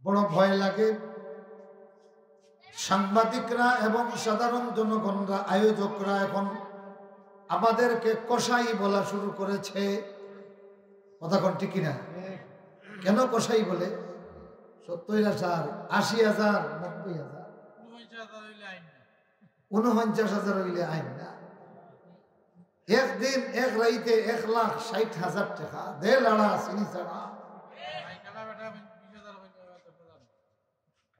বড় ভয় লাগে। সাংবাদিকরা এবং সাধারণ জনগণরা, আয়োজকরা এখন আমাদেরকে কসাই বলা শুরু করেছে। কথা কোন ঠিক কিনা? কেন কসাই বলে? 70,000, 80,000, 90,000, 49,000 হইলে আইন না। একদিন এক রাইতে 1,60,000 টাকা দে লাড়া চিনি ছাড়া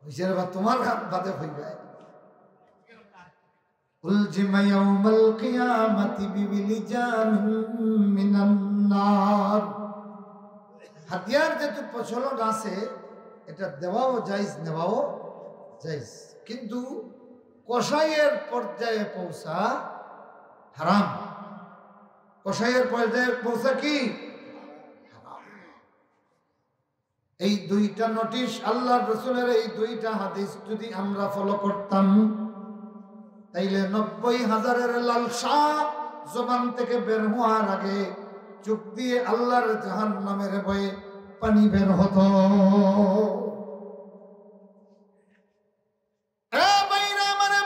হইছে রে। তোমার হাত বাদে হইবে। উলজিমা ইয়াউমাল কিয়ামাতি বিবিলিজান মিনান নার। হাতিয়ার যেহেতু প্রচলন আছে, এটা দেওয়াও জায়েজ, নেওয়াও জায়েজ, কিন্তু কসাইয়ের পর্যায়ে পৌঁছা হারাম। কসাইয়ের পর্যায়ে পৌঁছা কি হারাম। এই দুইটা নোটিশ, আল্লাহ রসুলের এই দুইটা হাদিস যদি আমরা ফলো করতাম, তাইলে 90,000-এর লালসা জবান থেকে বের হওয়ার আগে চোখ দিয়ে আল্লাহর জাহান্নামের ভয়ে পানি বের হতো।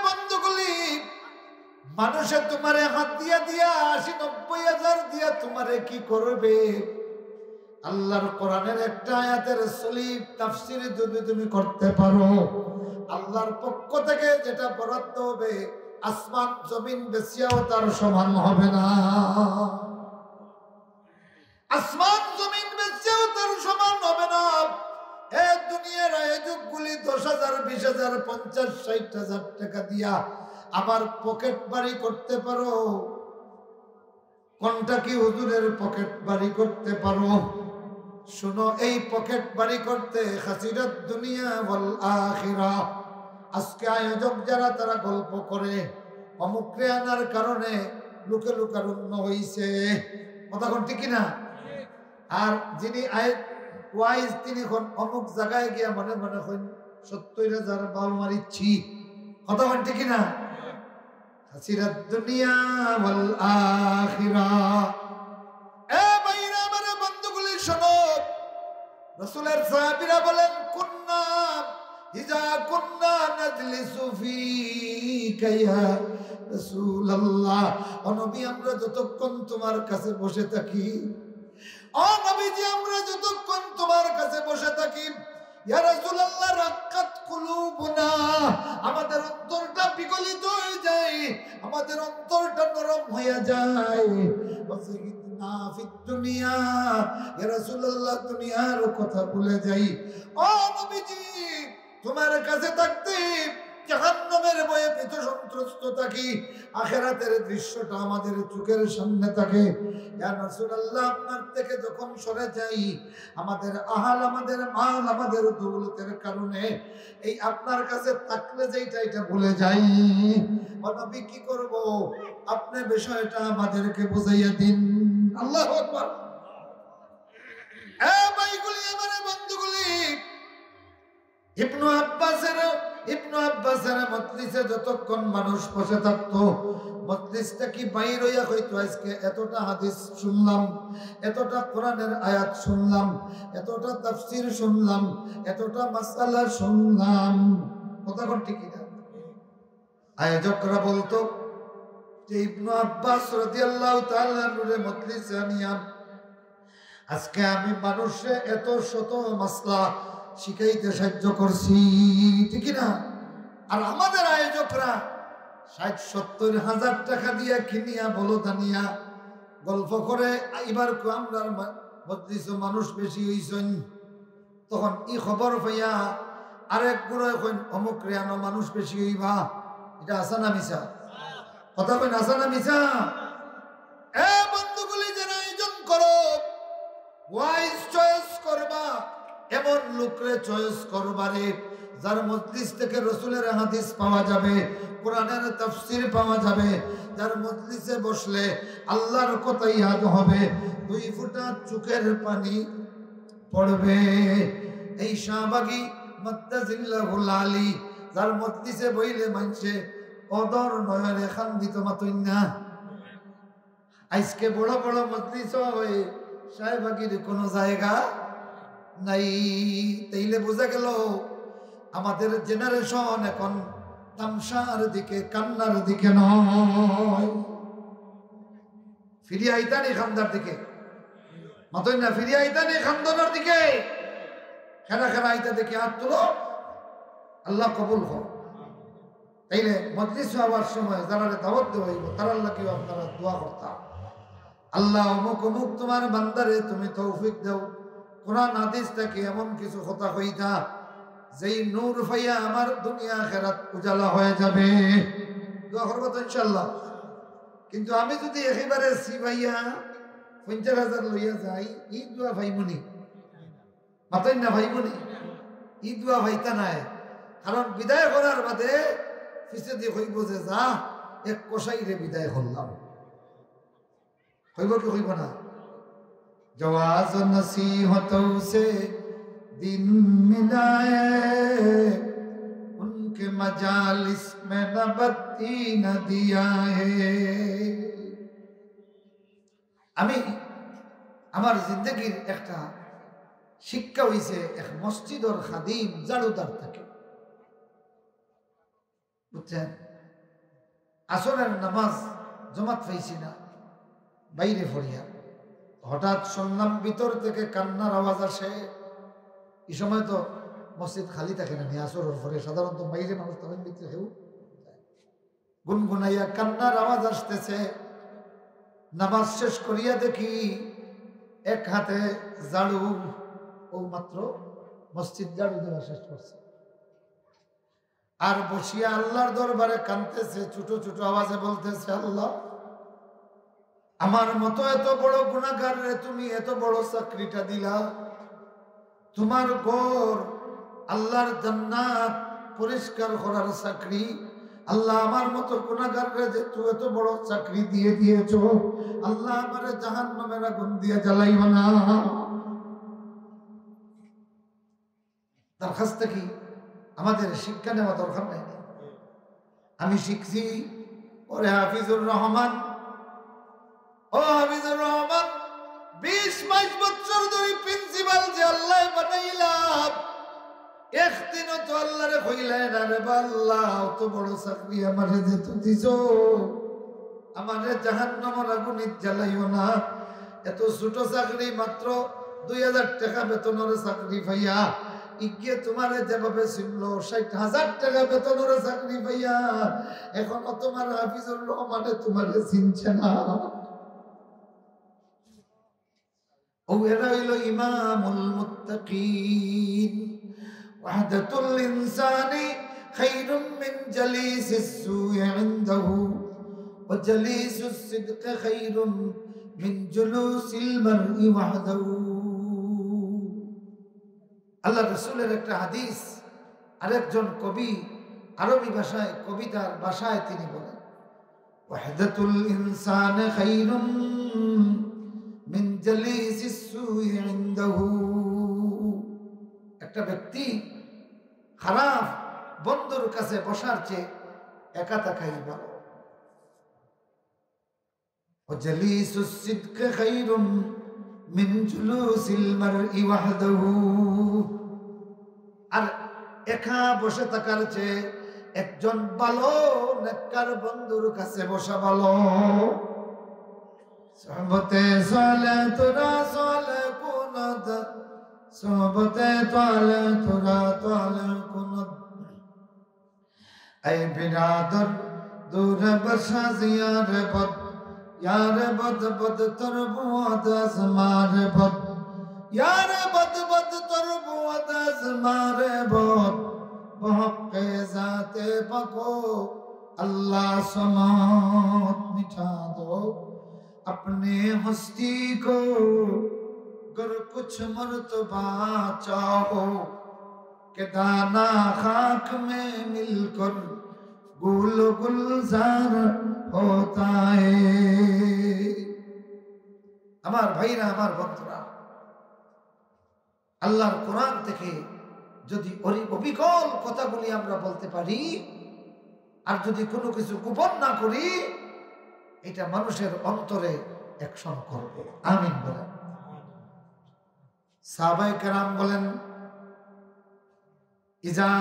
বন্ধুগুলি, মানুষে তোমারে হাত দিয়া 80-90,000 দিয়া তোমারে কি করবে? আল্লাহর কোরআনের একটা আয়াতের সলিড তাফসীর যদি তুমি করতে পারো, আল্লাহর পক্ষ থেকে যেটা বরাদ্দ হবে, আসমান জমিন বেচিয়াও তার সমান হবে না। আসমান জমিন বেচিয়াও তার সমান হবে না। এই দুনিয়ার আয়োজকগুলি 10,000, 20,000, 50,000, 60,000 টাকা দিয়া আমার পকেট বাড়ি করতে পারো। কোনটা কি হুজুরের পকেট বাড়ি করতে পারো? শুনো, এই পকেট বাড়ি করতে খাসিরাত দুনিয়া ওয়াল আখিরা। আজকে আয়োজক যারা, তারা গল্প করে অমুকরে আনার কারণে লোকে লোকারণ্য হইছে। কথা কোন ঠিক না? আর যিনি ওয়াইজ, তিনি অমুক জায়গায় গিয়া মনে মনে হইন 70,000 বাল মারিচ্ছি। কথা কোন ঠিক না? খাসিরাত দুনিয়া ওয়াল আখিরা। এ ভাইরা, আমার বন্ধুগুলি শোনো, রাসূলের সাহাবীরা বলেন, কুন্না ইজা কুন্না নাজলিসু ফিকা ইয়া রাসূলুল্লাহ। ও নবী, আমরা যতক্ষণ তোমার কাছে বসে থাকি, ও নবীজি, আমরা যতক্ষণ তোমার কাছে বসে থাকি, ইয়া রাসূলুল্লাহ, রাক্কাত কুলুবুনা, আমাদের অন্তরটা বিগলিত হয়ে যায়, আমাদের অন্তরটা নরম হয়ে যায়। ওয়াসিদনা ফিদ দুনিয়া, ইয়া রাসূলুল্লাহ, দুনিয়ার কথা ভুলে যাই। ও নবীজি, তোমার কাছে থাকতে জাহান্নামের ভয়ে ভীত সন্ত্রস্ত থাকি, আখিরাতের দৃশ্যটা আমাদের চোখের সামনে থাকে। ইয়া রাসূলুল্লাহ, আপনার থেকে যখন সরে যাই, আমাদের আহাল, আমাদের মাল, আমাদের দৌলতের কারণে এই আপনার কাছে থাকলে যেটা, এটা ভুলে যাই। ও নবী, কি করব? আপনি বিষয়টা আমাদেরকে বুঝাইয়া দিন। আল্লাহু আকবার। এ ভাইগুলি, আমার বন্ধুগুলি, ইবনু আব্বাসের মজলিসে যতক্ষণ মানুষ বসে থাকতো, মজলিসটা কি বাইর হইয়া হইতো, আজকে এতটা হাদিস শুনলাম, এতটা কোরআনের আয়াত শুনলাম, এতটা তাফসীর শুনলাম, এতটা মাসআলা শুনলাম। কথা কোন ঠিক না? আয়োজকরা বলতো যে ইবনু আব্বাস রাদিয়াল্লাহু তাআলা আনহুর মজলিসে আনিয়া আজকে আমি মানুষে এত শত মাসলা শিখাইতে সাহায্য করছি, ঠিক না? আর আমাদের আয়োজকরা 60-70,000 টাকা দিয়ে কিনিয়া বলদানিয়া গল্প করে, এবার আমরা মজলিসে মানুষ বেশি হইছেন। তখন এই খবর পাইয়া আরেক গুলো এখন অমুক রেয়ানো মানুষ বেশি হইবা। এটা আসা না মিছা? কথা কইন, আসা না মিছা? এ বন্ধুগুলি, যারা আয়োজন করো, ওয়াইজ চয়েস করবা, এমন লোকরে চয়েস করবারে যার মজলিস থেকে রসুলের হাদিস পাওয়া যাবে, কোরআনের তাফসীর পাওয়া যাবে, যার মজলিসে বসলে আল্লাহর কথা ইয়াদ হবে, 2 ফোঁটা চোখের পানি পড়বে। এই শাহবাগী মুত্তাজিল্লাহুল আলী, যার মজলিসে বইলে মানছে অদর নয়নে খান্দিত মাতইন না। আজকে বড় বড় মজলিস হয়, শাহবাগীর কোনো জায়গা নাই। তাইলে বোঝা গেল আমাদের জেনারেশন এখন তামসার দিকে, কান্নার দিকে নয়, ফিরিয়ে আইতানি খান্দার দিকে, মতই না, ফিরিয়ে আইতানি খান্দনের দিকে। খেলা খেলা আইতা দেখে হাত তুলো, আল্লাহ কবুল হোক। তাইলে মজলিস হওয়ার সময় যারা দাওয়াত দেওয়া হইব তারা আল্লাহ কেউ আপনারা দোয়া করতাম, আল্লাহ অমুক অমুক তোমার বান্দারে তুমি তৌফিক দাও, কোরআন হাদিস থেকে এমন কিছু কথা হইতা যেই নূর ফাইয়া আমার দুনিয়া আখিরাত উজালা হয়ে যাবে। দোয়া করবো তো ইনশাআল্লাহ। কিন্তু আমি যদি একেবারে সিভাইয়া 50,000 লইয়া যাই, ই দোয়া ভাইমুনি, মাতাই না ভাইমুনি, ই দোয়া ভাইতা নাই। কারণ বিদায় করার বাদে পিছে দিয়ে হইব যে যা এক কষাইরে বিদায় করলাম, হইব কি হইব না? জওয়াজ নসিহতোं से दिन मिलाए, उनके मजालिस में न बत्ती न दिया है। আমি আমার জিন্দগির একটা শিক্ষা হইছে এক মসজিদের খাদিম জাড়ুদার থেকে, বুঝছেন? আসরের নামাজ জমাত পাইছি না, বাইরে পড়িয়া হঠাৎ শুনলাম ভিতর থেকে কান্নার আওয়াজ আসে। এই সময় তো মসজিদ খালি থাকে না, আসরের পরে সাধারণত বাইরে মানুষ তখন ভিতরে কেউ গুনগুনাইয়া কান্নার আওয়াজ আসতেছে। নামাজ শেষ করিয়া দেখি এক হাতে ঝাড়ু, ও মাত্র মসজিদ ঝাড়ু দেওয়া শেষ করছে, আর বসিয়া আল্লাহর দরবারে কাঁদতেছে, ছোট ছোট আওয়াজে বলতেছে, আল্লাহ আমার মতো এত বড় গুনাহগার রে তুমি এত বড় চাকরিটা দিলা, তোমার ঘর আল্লাহর জান্নাত পরিষ্কার করার চাকরি, আল্লাহ আমার মতো গুনাহগার রে যে তুই এত বড় চাকরি দিয়ে দিয়েছো, আল্লাহ আমারে জাহান্নামের আগুন দিয়ে জ্বালাইও না। তার কাছ থেকে আমাদের শিক্ষা নেওয়া দরকার নাই? আমি শিখছি ওরে হাফিজুর রহমান, ও হাফিজুর রহমান 20-22 বছর ধরে প্রিন্সিপাল যে আল্লাহ বানাইলাম, একদিনও তো আল্লাহরে কইলাই না রে আল্লাহ অত বড় চাকরি আমারে যে তো দিছো, আমারে জাহান্নামের আগুনে জ্বালাইও না। এত ছোট চাকরি, মাত্র 2000 টাকা বেতনের চাকরি পাইয়া ইগিয়ে তোমারে যেভাবে ছিল 60,000 টাকা বেতনের চাকরি পাইয়া এখনো তোমার হাফিজুর রহমানে তোমারে চিনছে না। ও এরা হইল ইমামুল মুত্তাকিন। ওয়াহদাতুল ইনসানি খায়রুম মিন জালিসিস সুই ইনদাহু ওয়া জালিসুস সিদকি খায়রুম মিন জুলুসিল মারই ওয়াহদাহু। আল্লাহ রাসূলের একটা হাদিস, আরেকজন কবি আরবি ভাষায় কবিতার ভাষায় তিনি বলেন, ওয়াহদাতুল ইনসানি খায়রুম মিন জালিসিস সুই ইনদাহু। একটা ব্যক্তি খারাপ বন্ধুর কাছে বসার চেয়ে একা থাকাই ভালো। ওয়া জালিসুস সিদকি খায়রুম মিন জুলুসিল মারই ওয়াহদাহু। আর একা বসে থাকার চেয়ে একজন ভালো নেককার বন্ধুর কাছে বসা ভালো। সোহবতে সালে তোরা সালে কুনত, সোহবতে তালে তোরা তালে কুনত। এই বিরাদর দূরে বসা জিয়ারে বদ, यारे बद बद तरबुआत आसमारे बद, यारे बद बद तरबुआत आसमारे बद। बहक़े ज़ाते पको अल्लाह समात मिटा दो अपने हस्ती को, गर कुछ मर्तबा चाहो कि दाना खाक में मिलकर गुल गुलजार होता है। আমার ভাইরা, আমার বন্ধুরা, আল্লাহর কোরআন থেকে যদি অবিকল কথাগুলি আমরা বলতে পারি আর যদি কোনো কিছু গোপন না করি, এটা মানুষের অন্তরে অ্যাকশন করবে। আমিন বলেন। সাহাবায়ে কেরাম বলেন ইজা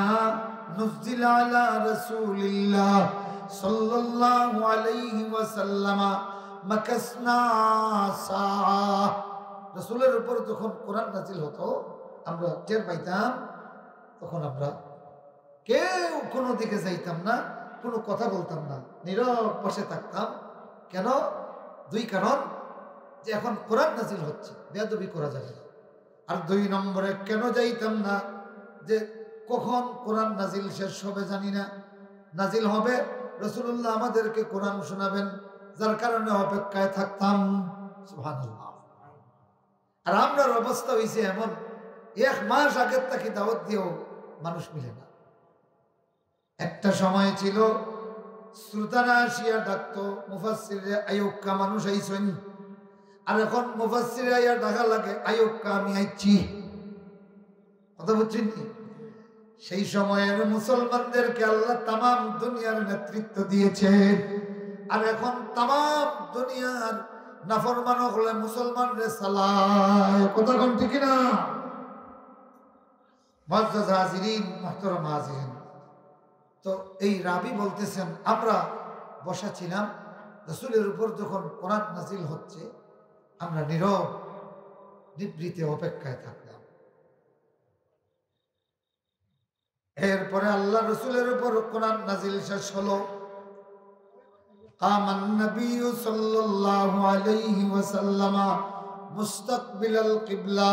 নুজিলা আলা রাসূলিল্লাহ সাল্লাল্লাহু আলাইহি ওয়াসাল্লাম মাকাসনা সা, রাসূলের উপর যখন কোরআন নাযিল হতো আমরা টের পাইতাম, তখন আমরা কেউ কোনো দিকে যাইতাম না, কোনো কথা বলতাম না, নীরব বসে থাকতাম। কেন? দুই কারণ, যে এখন কোরআন নাযিল হচ্ছে, বেয়াদবি করা যাবে না। আর দুই নম্বরে কেন যাইতাম না, যে কখন কোরআন নাযিল শেষ হবে জানি না, নাযিল হবে রাসূলুল্লাহ আমাদেরকে কোরআন শোনাবেন, যার কারণে অপেক্ষায় থাকতাম। সুবহানাল্লাহ। আর আমরার অবস্থা হয়েছে এমন, 1 মাস আগের থেকে দাওয়াত দিয়েও মানুষ মিলে না। একটা সময় ছিল শ্রোতারা আসিয়া ডাকতো মুফাসসিরে আইয়ুক্কা মানুষ আইছেন, আর এখন মুফাসসিরে আইয়া ডাকা লাগে আইয়ুক্কা আমি আইছি। কথা বুঝছেন কি? সেই সময়ের মুসলমানদেরকে আল্লাহ তামাম দুনিয়ার নেতৃত্ব দিয়েছেন, আর এখন তামাম দুনিয়ার নাফরমান হলে মুসলমানরে সালায়। কথা কোন ঠিক না? মুআজ্জাজ হাজিরিন, মুহতারাম হাজিরিন, তো এই রাবি বলতেছেন আমরা বসা ছিলাম, রাসূলের উপর যখন কোরআন নাযিল হচ্ছে আমরা নীরব নিবৃতে অপেক্ষায় থাকলাম। এরপরে আল্লাহ রাসূলের উপর কোরআন নাযিল শেষ হলো। কামান নবী সাল্লাল্লাহু আলাইহি ওয়াসাল্লাম মুস্তাকবিলাল কিবলা।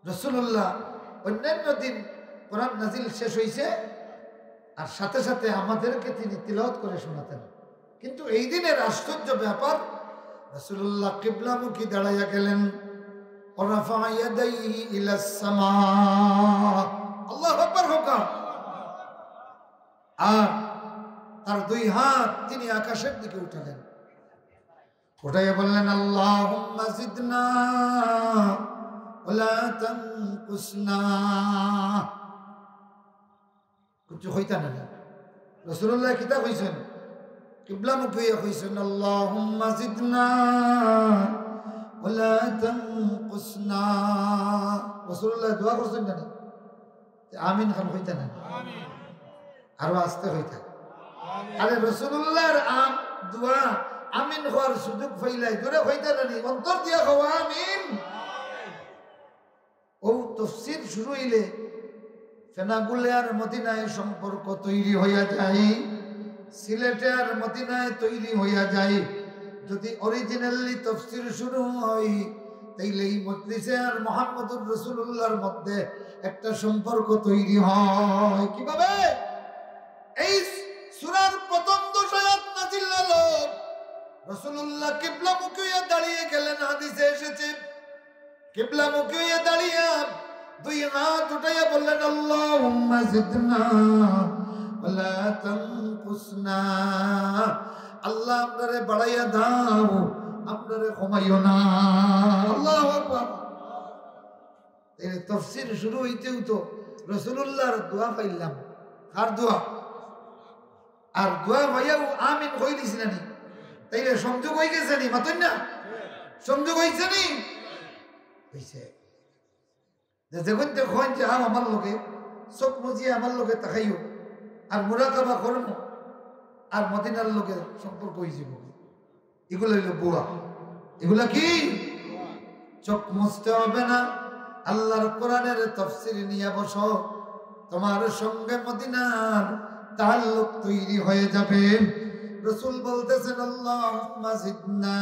রাসূলুল্লাহ অন্যান্য দিন কোরআন নাযিল শেষ হইছে আর সাথে সাথে আমাদেরকে তিনি তিলাওয়াত করে শোনাতেন, কিন্তু এই দিনের আশ্চর্য ব্যাপার, রাসূলুল্লাহ কিবলামুখী দাঁড়াইয়া গেলেন। ওয়ারাফা ইয়াদাইহি ইলাস সামা, আল্লাহু আকবার হোকা, আর তার 2 হাত তিনি আকাশের দিকে উঠালেন, উঠাইয়া বললেন আল্লাহুম্মা জিদনা ওয়ালা তানকুসনা। কিছু হইতা না, রাসূলুল্লাহ কিতাব হইছেন কিবলামুখী হইছেন আল্লাহুম্মা জিদনা ওয়ালা তানকুসনা। রাসূলুল্লাহ দোয়া করছেন না, আমিন খান হইতা না, আমিন আরো আস্তে হইতা। আরে রাসূলুল্লাহর দোয়া আমিন হওয়ার সুযোগ পাইলাই, জোরে হইতা না, অন্তর দিয়া খাওয়া আমিন। ও তাফসীর শুরু হইলে ফেনাগুলে আর মদিনায় সম্পর্ক তৈরি হইয়া যায়, সিলেটে আর মদিনায় তৈরি হইয়া যায়। যদি অরিজিনালি তাফসীর শুরু হয় তাইলে এই মজলিসে আর মুহাম্মদুর রাসূলুল্লাহর মধ্যে একটা সম্পর্ক তৈরি হয়। কিভাবে? এই সূরার প্রথম 10 আয়াত নাযিল হলো, রাসূলুল্লাহ কিবলামুখী হয়ে দাঁড়িয়ে গেলেন। হাদিসে এসেছে কিবলামুখী হয়ে দাঁড়িয়ে 2 হাত উঠাইয়া বললেন আল্লাহুম্মা জিদনা ওয়ালা তানকুসনা। আল্লাহ আপনারে বাড়াইয়া দাও, আপনারে কমাইও না। আল্লাহু আকবার। এই তাফসীর শুরু হইতেও তো রাসূলুল্লাহর দোয়া পাইলাম। আর দোয়া, আর দোয়া ভাইয়াও আমিন কই দিছি নানি, তাইলে সংযোগ হয়ে গেছে নি? মাতন না, সংযোগ হইছে নি? হইছে। যখন দেখুন যে আমার লোকে চোখ মুজিয়ে আমার লোকে তাকাইও আর মুরাকাবা করবো আর মদিনার লোকে সম্পর্ক হয়ে যাব, এগুলো হইল বুয়া। এগুলা কি? চোখ মুছতে হবে না, আল্লাহর কোরআনের তাফসীর নিয়ে বসো, তোমার সঙ্গে মদিনার তাআল্লুক তৈরি হয়ে যাবে। রাসূল বলতেছেন আল্লাহুম্মা জিদনা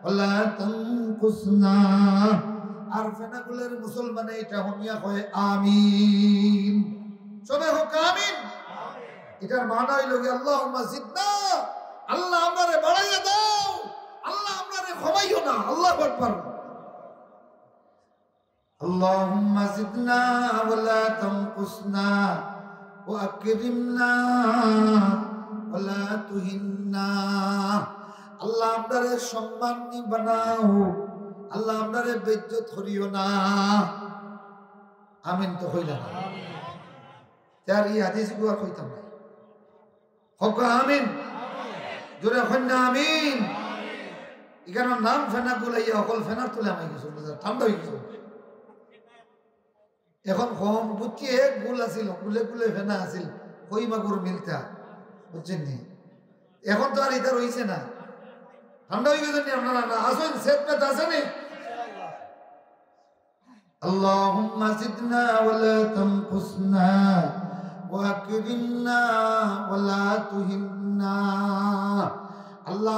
ওয়ালা তানকুসনা। আর ফেনাগুলের মুসলমানে এটা হমিয়া হয় আমিন, সবাই হোক আমিন। এটার মানা হইল কি আল্লাহুম্মা জিদনা, আল্লাহ আমারে বাড়াইয়া দাও, আল্লাহ আমারে কমাইও না। আল্লাহু আকবার। আল্লাহুম্মা জিদনা ওয়ালা তানকুসনা ওয়া আকরিমনা ওয়ালা তুহিন্না। আল্লাহ আমারে সম্মানী বানাও, আল্লাহ আপনারে বেইজ্জত করিও না। আমিন তো হইল না, তার এই হাদিস গুলো কইতাম না। হোক আমিন, জোরে হন না আমিন। এখানে নাম ফেনা গুলাইয়া অকল ফেনার তুলে আমি কিছু ঠান্ডা হয়ে গেছে এখন কম বুঝছি গুল আছিল গুলে গুলে ফেনা আছিল কই মাগুর মিলতা বুঝছেন নি এখন তো আর এটা রয়েছে না ঠান্ডা হয়ে গেছে আপনারা না আসুন সেট পেট আছে নি اللهم زدنا ولا تنقصنا واكرمنا ولا تهنا আল্লাহ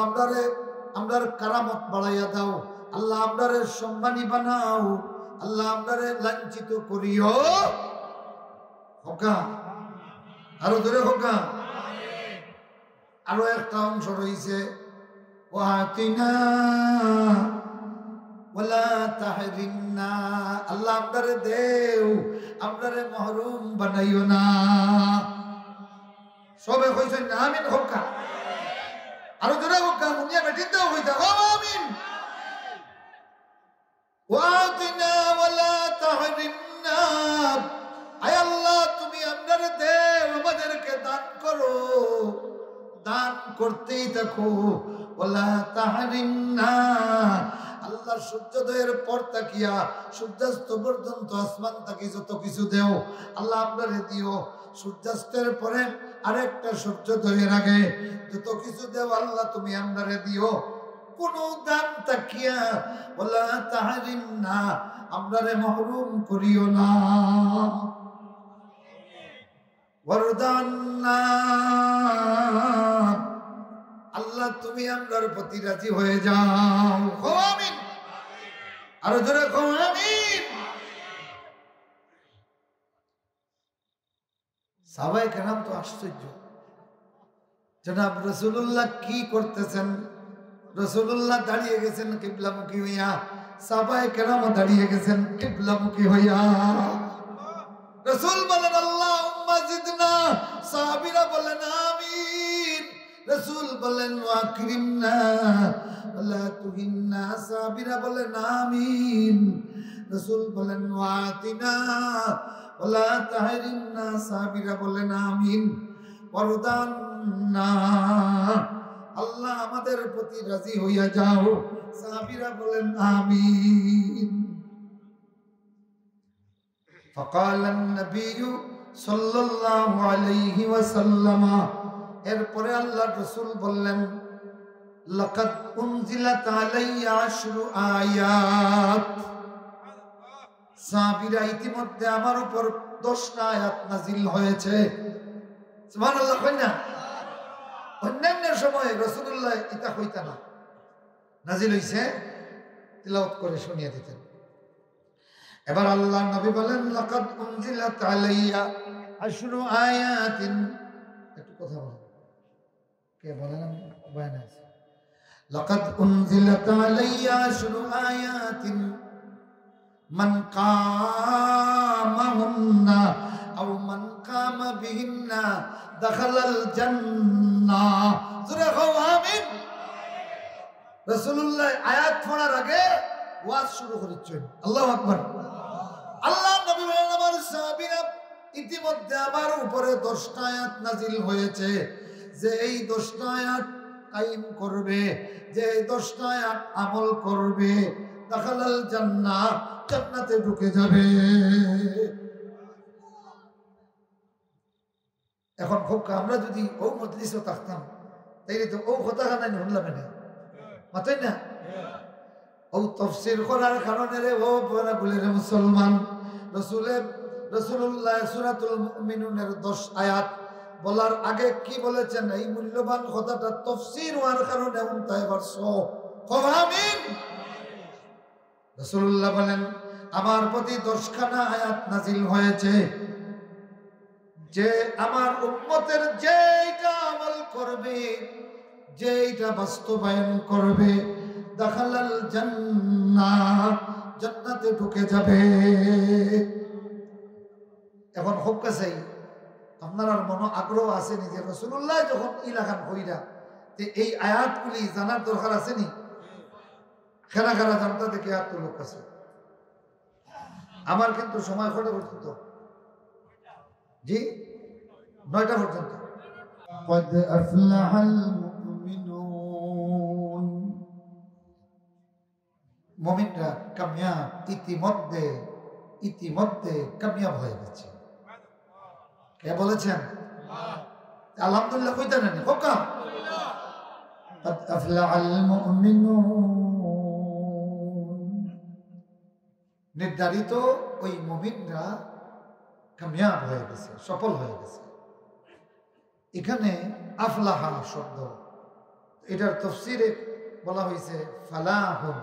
আমরার কারামত বাড়াইয়া দাও আল্লাহ আমরারে সম্মানী বানাও আল্লাহ আমরারে লাঞ্ছিত করিও হোকা আরো ধরে হোকা আরো একটা অংশ রয়েছে ওয়াতিনা ওয়ালা তাহরিমনা আল্লাহ আমরারে দেও আমরারে মাহরুম বানাইও না সবে কইছেন আমিন হোকা আরো জোরে হোকা মুনিয়া বেটিতে হইতা আমিন ওয়াতিনা ওয়ালা তাহরিমনা আয় আল্লাহ তুমি আমরারে দেও আমাদেরকে দান করো দান করতেই থাকো ওয়ালা তাহরিমনা আল্লাহ সূর্যোদয়ের পর তাকিয়া সূর্যাস্ত পর্যন্ত আসমান তাকি যত কিছু দেও আল্লাহ আপনারে দিও সূর্যাস্তের পরে আরেকটা সূর্যোদয়ের আগে যত কিছু দেও আল্লাহ তুমি আপনারে দিও কোন দান তাকিয়া ওয়ালা তাহরিমনা আপনারে মাহরুম করিও না ওয়ারদান্না আল্লাহ তুমি আমরার প্রতি রাজি হয়ে যাও আমিন আরো জোরে আমিন সাহাবায়ে কেরাম তো আশ্চর্য জনাব রাসূলুল্লাহ কি করতেছেন রাসূলুল্লাহ দাঁড়িয়ে গেছেন কিবলামুখী হইয়া সাহাবায়ে কেরাম দাঁড়িয়ে গেছেন কিবলামুখী হইয়া রাসূল বলেন আল্লাহুম্মা জিদনা সাহাবীরা বলেন আমিন রাসূল বলেন ওয়াকরিমনা ওয়ালা তুহিন্না সাহাবীরা বলেন আমিন রাসূল বলেন ওয়াতিনা ওয়ালা তাহরিমনা সাহাবীরা বলেন আমিন ওয়ারদান্না আল্লাহ আমাদের প্রতি রাজি হইয়া যাও সাহাবীরা বলেন আমিন فقال النبي صلى الله عليه وسلم এরপরে আল্লাহর রাসূল বললেন লাকাদ উনজিলাত আলাইয়া 10 আয়াত সাহাবীরা ইতিমধ্যে আমার উপর 10টা আয়াত নাজিল হয়েছে সুবহানাল্লাহ কইনা অন্যান্য সময় রাসূলুল্লাহ এটা কইতা না নাজিল হইছে তিলাওয়াত করে শুনিয়ে দিতেন এবার আল্লাহর নবী বলেন লাকাদ উনজিলাত আলাইয়া 10 আয়াতিন একটু কথা বলেন কে বলেন আমি বয়ান আছে লাকাদ উনজিলাত আলাইয়া 10 আয়াতিন মান কামাহুন্না আও মান কামা বিহিন্না দাখালাল জান্নাহ জোরে কও আমিন রাসূলুল্লাহ আয়াত পড়ার আগে ওয়াজ শুরু করেছেন আল্লাহু আকবার আল্লাহ নবী বলেন আমার সাহাবীরা ইতিমধ্যে আমার উপরে 10টা আয়াত নাজিল হয়েছে যে এই 10টা আয়াত কায়েম করবে যে এই 10টা আয়াত আমল করবে দাখালাল জান্নাহ জান্নাতে ঢুকে যাবে এখন খুব আমরা যদি ও মজলিসে থাকতাম তাইলে তো ও কথা কানাই শুনলাম না মাথায় না ও তাফসীর করার কারণে রে ও বলে রে মুসলমান রাসূলুল্লাহ সূরাতুল মুমিনুনের 10 আয়াত বলার আগে কি বলেছেন এই মূল্যবান কথাটা তাফসীর হওয়ার কারণে উনতায় পারছো আমিন রাসূলুল্লাহ বলেন আমার প্রতি 10খানা আয়াত নাজিল হয়েছে যে আমার উম্মতের যেইটা আমল করবে যেইটা বাস্তবায়ন করবে দাখালাল জান্নাহ জান্নাতে ঢুকে যাবে এখন হোক কাছেই আপনার মনে আগ্রহ আছে নি যে রাসূলুল্লাহ যখন ইলাকান কইরা তে এই আয়াতগুলি জানার দরকার আছে নি খেলা খেলা জানতে দেখে আর তো লোক আছে আমার কিন্তু সময় কটা পর্যন্ত জি 9টা পর্যন্ত قد أفلح المؤمنون মুমিনরা কামিয়াব, ইতিমধ্যে কামিয়াব হয়ে গেছে। কে বলেছেন? আলহামদুলিল্লাহ কইতে নেন খোকা। قد أفلح المؤمنون, নির্ধারিত ওই মুমিনরা কামিয়াব হয়ে গেছে, সফল হয়ে গেছে। এখানে আফলাহা শব্দ, এটার তাফসীরে বলা হয়েছে ফালাহুন,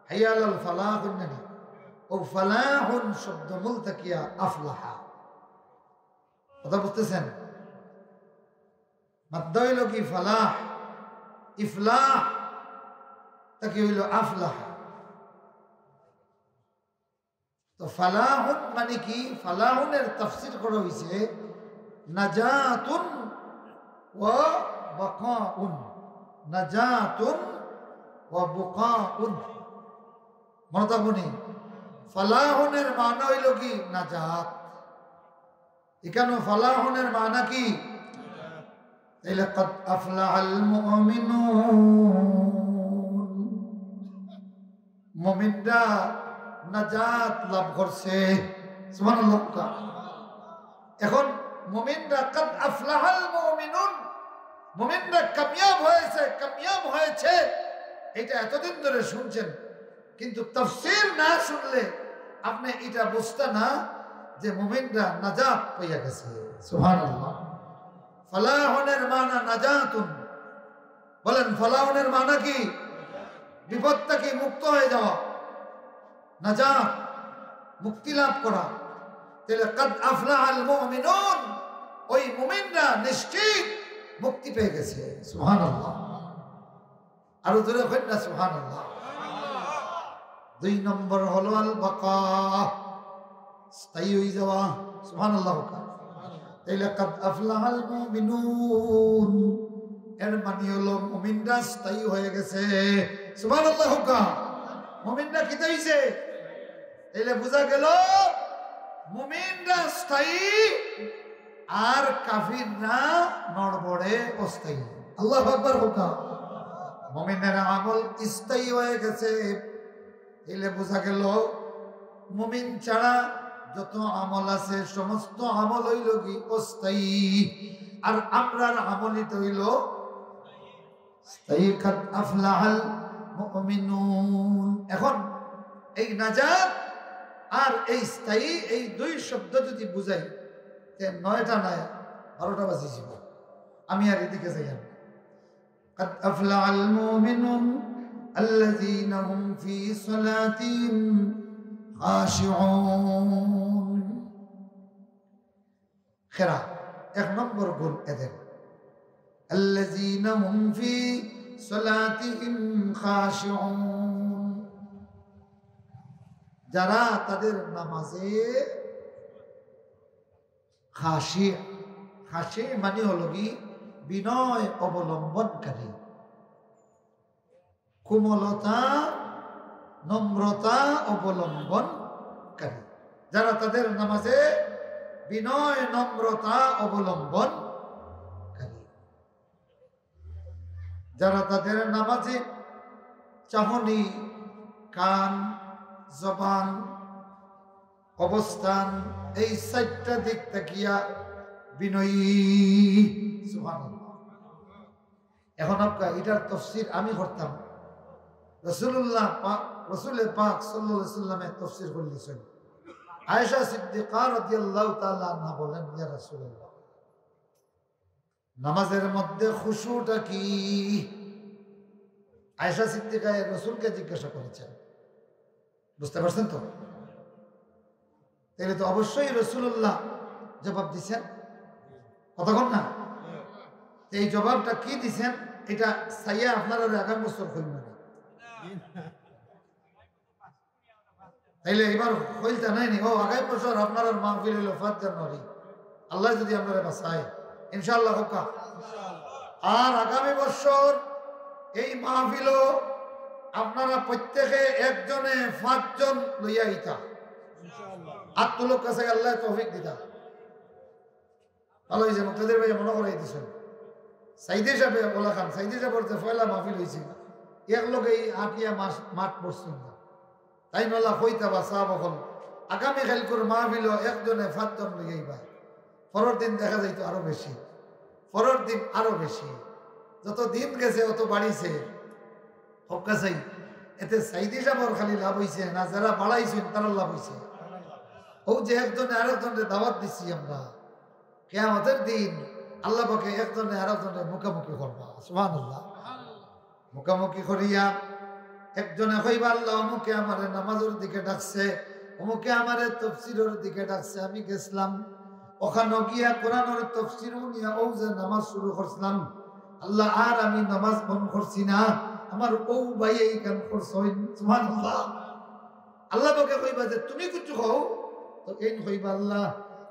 হাইয়া আলাল ফালাহুন, মানে ও ফালাহুন শব্দ মূল তাকিয়া আফলাহা। কথা বুঝতেছেন? মাদ্দা হইল কি ফালাহ, ইফলাহ তাকে হইল আফলাহা। তো ফালাহুন মানে কি? ফালাহুনের তাফসীর করা হয়েছে নাজাতুন ওয়া বাকাউন, নাজাতুন ওয়া বুকাউন। মনে থাকবনি, ফালাহুনের মানা হইল কি? নাজাত। এখানে ফালাহুনের মানা কি? তাইলে قد أفلح المؤمنون, মুমিনরা নাজাত লাভ করছে। সুবহানাল্লাহ। এখন মুমিনরা قد أفلح المؤمنون, মুমিনরা কামিয়াব হয়েছে, এটা এতদিন ধরে শুনছেন, কিন্তু তাফসীর না শুনলে আপনি এটা বুঝতে না যে মুমিনরা নাজাত পেয়ে গেছে। সুবহানাল্লাহ। ফালাহুনের মানা নাজাতুন, বলেন ফালাহুনের মানা কি? বিপদ থেকে মুক্ত হয়ে যাওয়া, নাজাত, মুক্তি লাভ করা। তাহলে قد أفلح المؤمنون, ওই মুমিনরা নিশ্চিত মুক্তি পেয়ে গেছে। সুবহানাল্লাহ। আরো জোরে কইন না সুবহানাল্লাহ। 2 নম্বর হলো আল বাকা, স্থায়ী হয়ে যাওয়া। সুবহানাল্লাহ। তাইলে قد أفلح المؤمنون এর মানে হলো মুমিনরা স্থায়ী হয়ে গেছে। সুবহানাল্লাহ। মুমিনরা কি হইছে? তাইলে বোঝা গেল মুমিনরা স্থায়ী আর কাফিররা নড়বড়ে অস্থায়ী। আল্লাহু আকবার। মুমিনের আমল স্থায়ী হয়ে গেছে, তাইলে বোঝা গেল মুমিন ছাড়া যত আমল আছে সমস্ত আমল হইল কি? অস্থায়ী। আর আমরার আমলই তো হইল স্থায়ী। قد أفلح المؤمنون। এখন এই নাজাত আর এই স্থায়ী, এই 2 শব্দ যদি বুঝাই, 9টা নয় 12টা বাজিয়েছিল। আমি আর এদিকে যাই না। قد أفلح المؤمنون الذين هم في صلاتهم خاشعون। খেরা 1 নম্বর গুণ এদের, الذين هم في صلاتهم خاشعون, যারা তাদের নামাজে খাশি। খাশি মানে হলো কি? বিনয় অবলম্বনকারী, কোমলতা নম্রতা অবলম্বনকারী। যারা তাদের নামাজে বিনয় নম্রতা অবলম্বনকারী, যারা তাদের নামাজে চাহনি, কান, জবান, অবস্থান, এই 4টা দিক তাকিয়া বিনয়ী। সুবহানাল্লাহ। এখন আপনার এটার তাফসীর আমি করতাম, রাসূলুল্লাহ রাসূলের পাক সাল্লাল্লাহু আলাইহি সাল্লামের তাফসীর করলেন। আয়েশা সিদ্দিকা রাদিয়াল্লাহু তাআলা আনহা বলেন, ইয়া রাসূলুল্লাহ, নামাজের মধ্যে খুশুটা কি? আয়েশা সিদ্দিকা রাসূলকে জিজ্ঞাসা করেছেন। বুঝতে পারছেন তো? তাহলে তো অবশ্যই রাসূলুল্লাহ জবাব দিছেন, কতক্ষণ না? এই জবাবটা কি দিছেন এটা সাইয়া আপনারা আগামী বছর হইল না। তাইলে এবার হইলটা নাই নি, ও আগামী বছর আপনার মাহফিল হইল 5 জানুয়ারি, আল্লাহ যদি আপনারা বাঁচায় ইনশাআল্লাহ হোক। আর আগামী বছর এই মাহফিল আপনারা প্রত্যেকে একজনে 5 জন লইয়া আইতা, আত্মলোক কাছে আল্লাহ তৌফিক দিতা। ভালো হয়েছে, মুক্তাদের ভাই মনে করাই দিচ্ছেন। সাইদি সাহেব ওলা খান, সাইদি সাহেব পয়লা মাহফিল হয়েছিল, এক লোক এই আটিয়া মাঠ পড়ছেন না। তাই নলা হইতা বা চা বকল আগামী কালকুর মাহফিল একজনে 5 জন লইবা পরের দিন দেখা যাইতো আরো বেশি পরের দিন আরো বেশি যত দিন গেছে অত বাড়িছে হক্কা চাই এতে সাইদি সাহেবর খালি লাভ হইছে না যারা বাড়াইছেন তারা লাভ হইছে ও যে একজনে আরেকজনের দাওয়াত দিচ্ছি আমরা কিয়ামতের দিন আল্লাহ পাকে একজনে আরেকজনের মুখামুখি করবা সুবহানাল্লাহ মুখামুখি করিয়া একজনে কইবা আল্লাহ অমুকে আমারে নামাজের দিকে ডাকছে অমুকে আমারে তাফসীরের দিকে ডাকছে আমি গেছিলাম ওখানে গিয়া কোরআনের তাফসীর নিয়া ও যে নামাজ শুরু করছিলাম আল্লাহ আর আমি নামাজ বন্ধ করছি না আমার ও ভাই এই কাম করছেন সুবহানাল্লাহ আল্লাহ পাকে কইবা যে তুমি কিছু কও তো এই কইবা আল্লাহ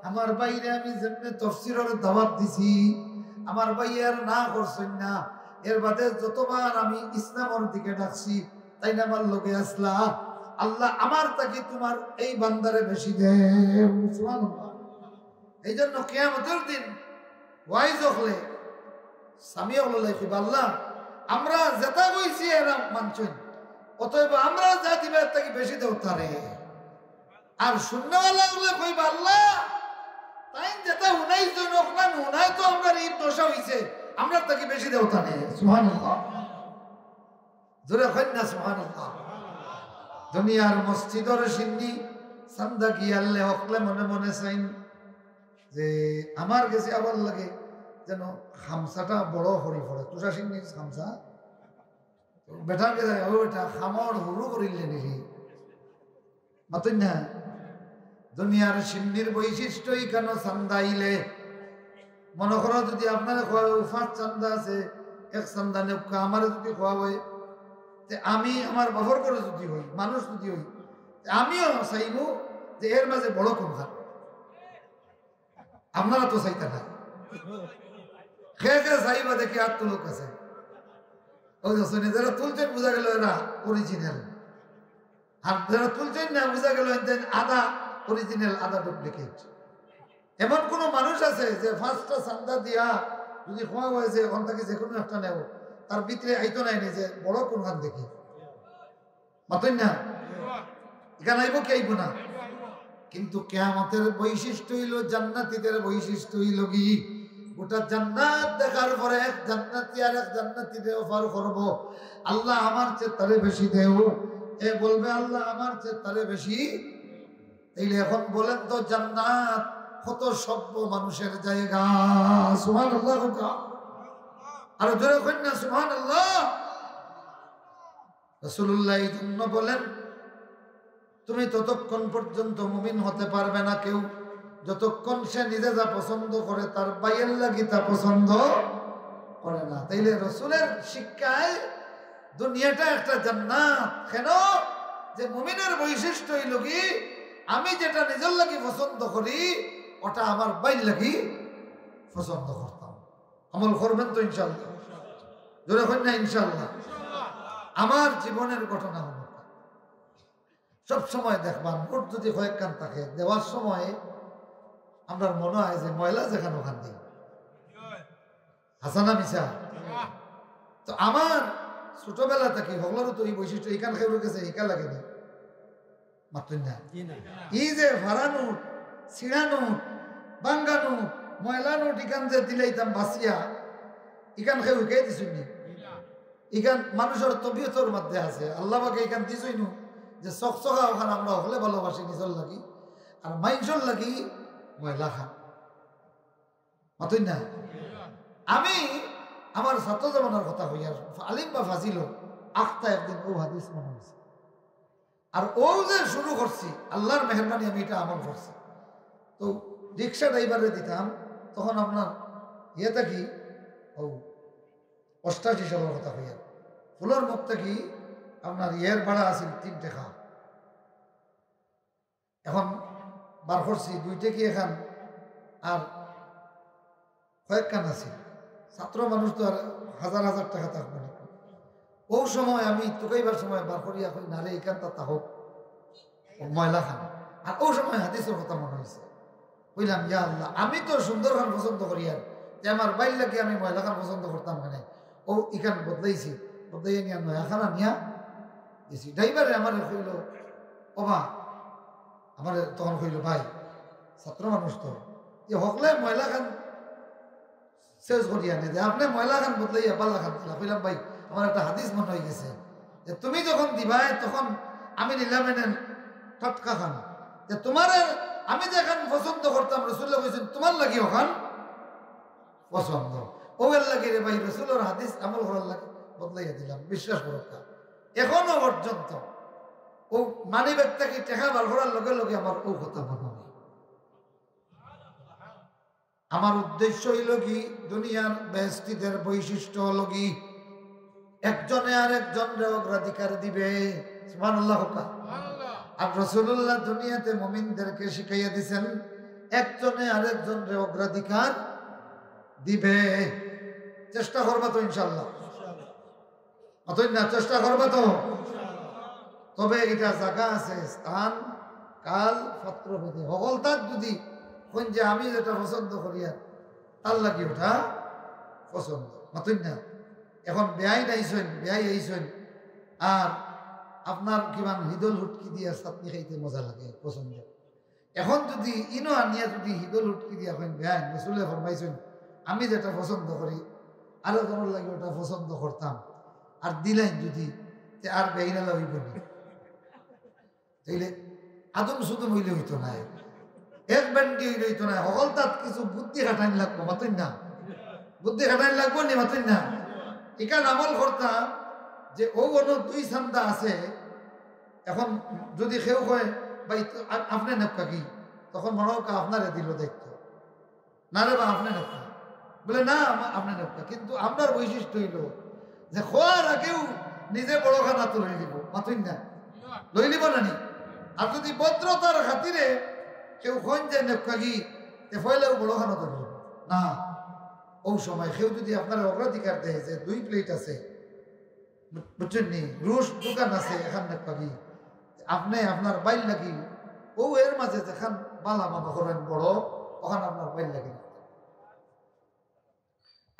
আমার বাইরে আমি যেমনে তাফসীরের দাওয়াত দিছি আমার ভাই আর না করছেন না এর বাদে যতবার আমি ইসলামের দিকে ডাকছি তাই না আমার লোকে আসলা আল্লাহ আমার তাকে তোমার এই বান্দারে বেশি দেও সুবহানাল্লাহ এই জন্য কিয়ামতের দিন ওয়াইজ হলে স্বামী হলো লাইফিবা আল্লাহ আমরা যেটা কইছি এরা মানছেন অতএব আমরা যা দিবে তাকে বেশি দেও তারে আর শূন্যওয়ালা হলে কইবা আল্লাহ তাই যেটা হুনাই জনক না হুনাই তো আমরা এই দশা হইছে আমরা তাকে বেশি দেও তারে সুবহানাল্লাহ জোরে কই না সুবহানাল্লাহ দুনিয়ার মসজিদের সিন্নি সান্দা কি আল্লাহ হকলে মনে মনে চাইন যে আমার কাছে আবার লাগে যেন খামসাটা বড় হরি পড়ে তুষা সিন্নি খামসা বেটার কাছে ও বেটা খামর হুরু করিলে নিলি মাতুন না দুনিয়ার সিন্নির বৈশিষ্ট্যই কেন চান্দাইলে মনে করো যদি আপনারা খোয়া 5 চান্দা আছে 1 চান্দা নেপকা আমার যদি খোয়া হয় আমি আমার বাফর করে যদি হই মানুষ যদি হই আমিও চাইব যে এর মাঝে বড় কোন খান আপনারা তো চাইতে না খেয়ে খেয়ে চাইবা দেখি আর তো লোক আছে ওই শুনে যারা তুলছেন বোঝা গেল এরা অরিজিনাল আর যারা তুলছেন না বোঝা গেল আধা অরিজিনাল আধা ডুপ্লিকেট এমন কোন মানুষ আছে যে 5টা চান্দা দিয়া যদি খোয়া হয়েছে ওখান থেকে যে কোনো একটা নেব তার ভিতরে আইতো নাই যে বড় কোনখান দেখি মাতই না এখানে আইব কি আইব না কিন্তু কিয়ামতের বৈশিষ্ট্য হইল জান্নাতীদের বৈশিষ্ট্য হইল কি গোটা জান্নাত দেখার পরে এক জান্নাতি আর এক জান্নাতীকে অফার করব আল্লাহ আমার চেয়ে তারে বেশি দেও এ বলবে আল্লাহ আমার চেয়ে তারে বেশি তাইলে এখন বলেন তো জান্নাত কত সভ্য মানুষের জায়গা সুবহানাল্লাহ আর জোরে কই না সুবহানাল্লাহ রাসূলুল্লাহ এই জন্য বলেন তুমি ততক্ষণ পর্যন্ত মুমিন হতে পারবে না কেউ যতক্ষণ সে নিজে যা পছন্দ করে তার বাইয়ের লাগি তা পছন্দ করে না তাইলে রাসূলের শিক্ষায় দুনিয়াটা একটা জান্নাত কেন যে মুমিনের বৈশিষ্ট্য হইল কি আমি যেটা নিজের লাগি পছন্দ করি ওটা আমার বাইর লাগি পছন্দ করতাম আমল করবেন তো ইনশাআল্লাহ জোরে কই না ইনশাআল্লাহ আমার জীবনের ঘটনা হলো সব সময় দেখবান ভোট যদি কয়েকখান থাকে দেওয়ার সময় আমরা মনে হয় যে ময়লা যেখানে ওখান দিই হাসানা মিশা তো আমার ছোটবেলা থেকে হগলারও তো এই বৈশিষ্ট্য এখান খেয়ে গেছে একা লাগেনি মাত্র না এই যে ভাড়া নোট ছিঁড়া নোট বাঙ্গা নোট ময়লা নোট এখান যে দিলাইতাম বাসিয়া এখান খেয়ে উইকাই দিছুনি এখান মানুষের তবিয়তর মধ্যে আছে আল্লাহ পাকে এখান দিছই নু যে চকচকা ওখানে আমরা হলে ভালোবাসি নিজের লাগি আর মাইনসর লাগি ময়লা খান মাতই না আমি আমার ছাত্র জমানার কথা হইয়া আলিম বা ফাজিল আখতা একদিন ও হাদিস মনে হয়েছে আর ও যে শুরু করছি আল্লাহর মেহরবানি আমি এটা আমল করছি তো রিক্সা ড্রাইভারে দিতাম তখন আপনার ইয়ে থাকি ও 88 সালের কথা হইয়া ফুলের মুখ থাকি আপনার ইয়ের ভাড়া আছে 3 টাকা এখন বার করছি 2 টাকা এখন আর কয়েকখান আছে ছাত্র মানুষ তো আর হাজার হাজার টাকা থাকবে না ও সময় আমি টুকাইবার সময় বার করিয়া কই নারে এখানটা তাহক ময়লা খান আর ও সময় হাদিসের কথা মনে হয়েছে কইলাম ইয়া আল্লাহ আমি তো সুন্দর খান পছন্দ করি আর যে আমার বাইর লাগে আমি ময়লা খান পছন্দ করতাম মানে ও এখান বদলাইছি বদলাইয়া নিয়ে নয়া খানা নিয়া দিছি ড্রাইভারে আমার কইল ওমা আমার তখন কইল ভাই ছাত্র মানুষ তো এ হকলে ময়লা খান শেষ করিয়া নে আপনি ময়লা খান বদলাইয়া পাল্লা খান দিলা কইলাম ভাই আমার একটা হাদিস মনে হয়ে গেছে যে তুমি যখন দিবাই তখন আমি নিলাম এনেন টটকা খান যে তোমার আমি যে এখন পছন্দ করতাম রসুল্লাহ কইছেন তোমার লাগি ওখান পছন্দ ওর লাগে রে ভাই রসুলের হাদিস আমল করার লাগে বদলাইয়া দিলাম বিশ্বাস করো এখনো পর্যন্ত ও মানি ব্যক্তিকে টেকা বার করার লগে লগে আমার ও কথা মনে হয় আমার উদ্দেশ্য হইল কি দুনিয়ার ব্যক্তিদের বৈশিষ্ট্য হলো কি একজনে আর একজনের অগ্রাধিকার দিবে সুবহানাল্লাহ আর রাসূলুল্লাহ দুনিয়াতে মুমিনদেরকে শিখাইয়া দিয়েছেন একজনে আর একজনের অগ্রাধিকার দিবে চেষ্টা করবা তো ইনশাআল্লাহ অতই না চেষ্টা করবা তো তবে এটা জায়গা আছে স্থান কাল পত্র ভেদে সকল তার যদি কোন যে আমি যেটা পছন্দ করি আর তার লাগি ওটা পছন্দ অতই না এখন বেয়াই নাইছেন বেয়াই আইছেন আর আপনার কিমান হিদল হুটকি দিয়ে চাটনি খাইতে মজা লাগে পছন্দ এখন যদি ইনো আনিয়া যদি হিদল হুটকি দিয়া এখন বেয়াই রাসূলে ফরমাইছেন আমি যেটা পছন্দ করি আরো তোমার লাগে ওটা পছন্দ করতাম আর দিলেন যদি আর বেইনালা হইব না তাইলে আদম শুধু হইলে হইতো না এক ব্যান্ডি হইলে হইতো না সকল তার কিছু বুদ্ধি খাটাইন লাগবো মাতই না বুদ্ধি খাটাইন লাগবো নি মাতই না এখান আমল করতাম যে ও অন্য দুই ছান্দা আছে এখন যদি কেউ কয় ভাই আপনি নেপকা কি তখন মনে হোক আপনারে দিল দেখতো না রে বা আপনি নেপকা বলে না আপনি নেপকা কিন্তু আপনার বৈশিষ্ট্য হইল যে খোয়ার আগেও নিজে বড় খানা তো লই দিব মাতুন না লই লিব না নি আর যদি ভদ্রতার খাতিরে কেউ খন যায় নেপকা কি তে ফয়লেও বড় খানা তো লইব না ও সময় কেউ যদি আপনার অগ্রাধিকার দেয় যে 2 প্লেট আছে বুঝছেন নি রুশ দোকান আছে এখান নেপকা কি আপনি আপনার বাইল লাগি ও এর মাঝে যেখান বালা মনে করেন বড় ওখানে আপনার বাইল লাগি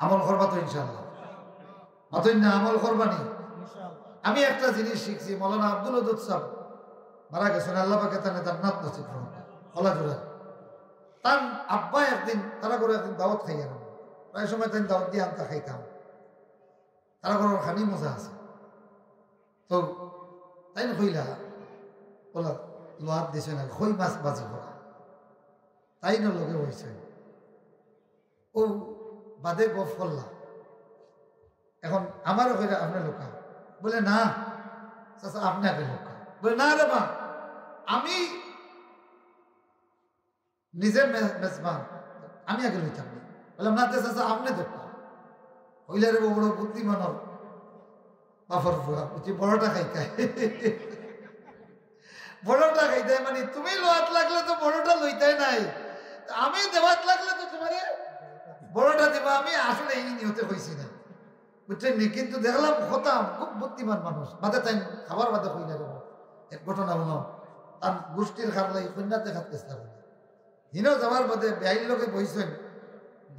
আমল করবা তো ইনশাআল্লাহ অতই না আমল করবানি আমি একটা জিনিস শিখছি মৌলানা আব্দুল ওদুদ সাহেব মারা গেছেন আল্লাহ পাকে তার জান্নাত নসিব করুন হলা জোড়া তার আব্বা একদিন তারা করে একদিন দাওয়াত খাইয়া না প্রায় সময় তাই দাওয়াত দিয়ে আনতা খাইতাম তারা করে খানি মজা আছে তো তাই না কইলা বলা লোহার দিছে না খই মাছ বাজি করা তাই না লগে হয়েছে ও বাদে গফ করলা এখন আমারও কইরা আপনি লোকা বলে না চাচা আপনি আগে লোকা বলে না রে মা আমি নিজে মেজবান আমি আগে লইতাম বললাম না চাচা আপনি দোকা হইলে রে বড় বুদ্ধিমানর বাফর ফুয়া বুঝি বড়টা খাইতাই বড়টা খাইতাই মানে তুমি লোহাত লাগলে তো বড়টা লইতাই নাই আমি দেওয়াত লাগলে তো তোমারে বড়টা দিবা আমি আসলে এই নিয়তে হয়েছি না বুঝছেন নি কিন্তু দেখলাম হতাম খুব বুদ্ধিমান মানুষ বাদে তাই খাবার বাদে হই না এক ঘটনা হলো তার গোষ্ঠীর খাবলাই কন্যাতে খাতেছিলাম হিনো যাওয়ার বাদে বেআইন লোকে বইছেন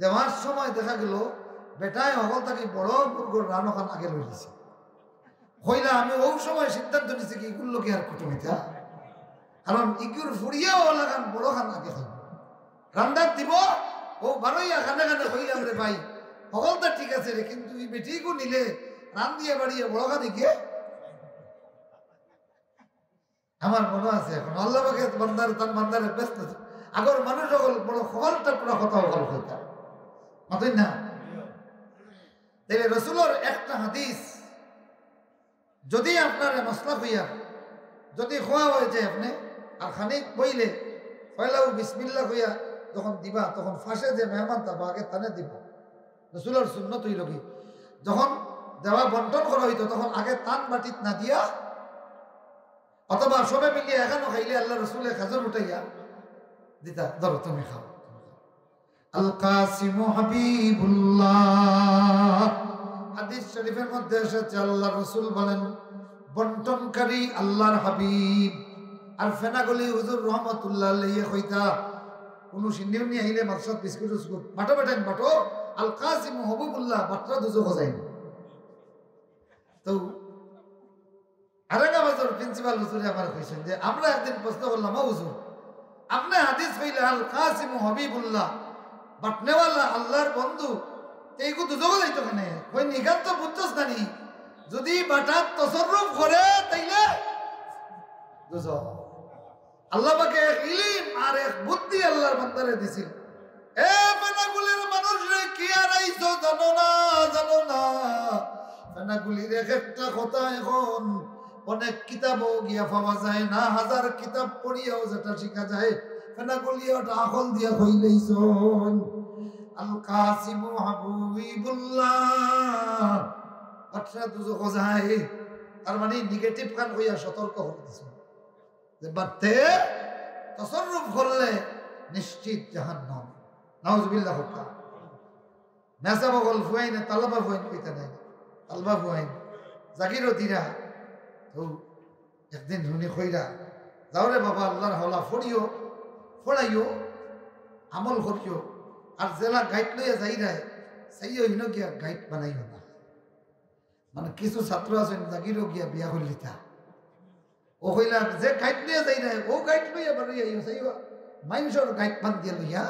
দেওয়ার সময় দেখা গেল বেটায় হকল তাকে বড় মুরগোর রান ওখান আগে লই দিছে হইলা আমি ওই সময় সিদ্ধান্ত নিছি কি এগুলো কি আর কুটুমিতা কারণ ইগুর ফুরিয়াও লাগান বড় খান আগে খাইব রান্দার দিব ও বারোইয়া খানে খানে হইলাম রে ভাই সকলটা ঠিক আছে রে কিন্তু এই বেটিকও নিলে রান দিয়ে বাড়িয়ে বড় খানে গিয়ে আমার মনে আছে এখন আল্লাহ পাকে বান্দার তার বান্দারে ব্যস্ত আগর মানুষ সকল বড় সকলটা পুরো কথা সকল হইতাম মাতই না তাইলে রসুলের একটা হাদিস যদি আপনার মশলা হইয়া যদি খোয়া হয়ে যায় আপনি আর খানিক বইলে পয়লাও বিসমিল্লাহ হইয়া যখন দিবা তখন ফাঁসে যে মেহমান তাবা আগে তানে দিব রসুলের সুন্নত হইল কি যখন দেওয়া বন্টন করা হইতো তখন আগে তান বাটিত না দিয়া অথবা সবে মিলিয়ে এখানো খাইলে আল্লাহ রসুলের খাজর উঠাইয়া দিতা ধরো তুমি খাও আল কাসিম হাবিবুল্লাহ হাদিস শরীফের মধ্যে এসেছে আল্লাহ রসুল বলেন বন্টনকারী আল্লাহর হাবিব আর ফেনাগলি হুজুর রহমতুল্লাহ আলাইহি কইতা কোনো সিন্নিও নিয়ে আইলে মারসাদ বিস্কুট উস্কুট বাটো বেটাইন বাটো আল কাসিম হাবিবুল্লাহ বাটরা দুজো খজাইন তো আরেঙ্গা বাজার প্রিন্সিপাল হুজুরে আমার কইছেন যে আমরা একদিন প্রশ্ন করলাম, ও হুজুর আপনি হাদিস কইলে আল কাসিম হাবিবুল্লাহ বাটনেওয়ালা আল্লাহর বন্ধু এইগু দুজগো যাইতো কেনে কই নিগান তো বুঝছস নানি যদি বাটাত তসররুফ করে তাইলে দুজগ আল্লাহ পাকে এক ইলম আর এক বুদ্ধি আল্লাহর বান্দারে দিছিল। এ ফেনাগুলির মানুষ রে কি আর আইছো জানো না ফেনাগুলির এক একটা কথা এখন অনেক কিতাবও গিয়া পাওয়া যায় না, হাজার কিতাব পড়িয়াও যেটা শিখা যায় ফেনাগুলি ওটা আকল দিয়া হইলেইছন আল কাসিম হাবিবুল্লাহ আচ্ছা দুজক যায়। তার মানে নেগেটিভ কান হইয়া সতর্ক হয়ে দিছ যে বাড়তে তসররুফ করলে নিশ্চিত জাহান্নাম। নাউজুবিল্লাহ হুকা নাসা বগল ফুয়াইনে তালবা ফুয়াইন কইতা নাই তালবা ফুয়াইন জাগিরও দিরা তো একদিন শুনি কইরা যাও রে বাবা আল্লাহর হাওলা ফড়াইও আমল করিও আর জেলা গাইড লইয়া যাই রায় সাইও ইন গিয়া গাইড বানাইও না। মানে কিছু ছাত্র আছেন জাগিরও গিয়া বিয়া করলিতা ও কইলা যে গাইড লইয়া যাই রায় ও গাইড লইয়া বাড়ি আইও সাইও মাইনসর গাইড বান দিয়া লইয়া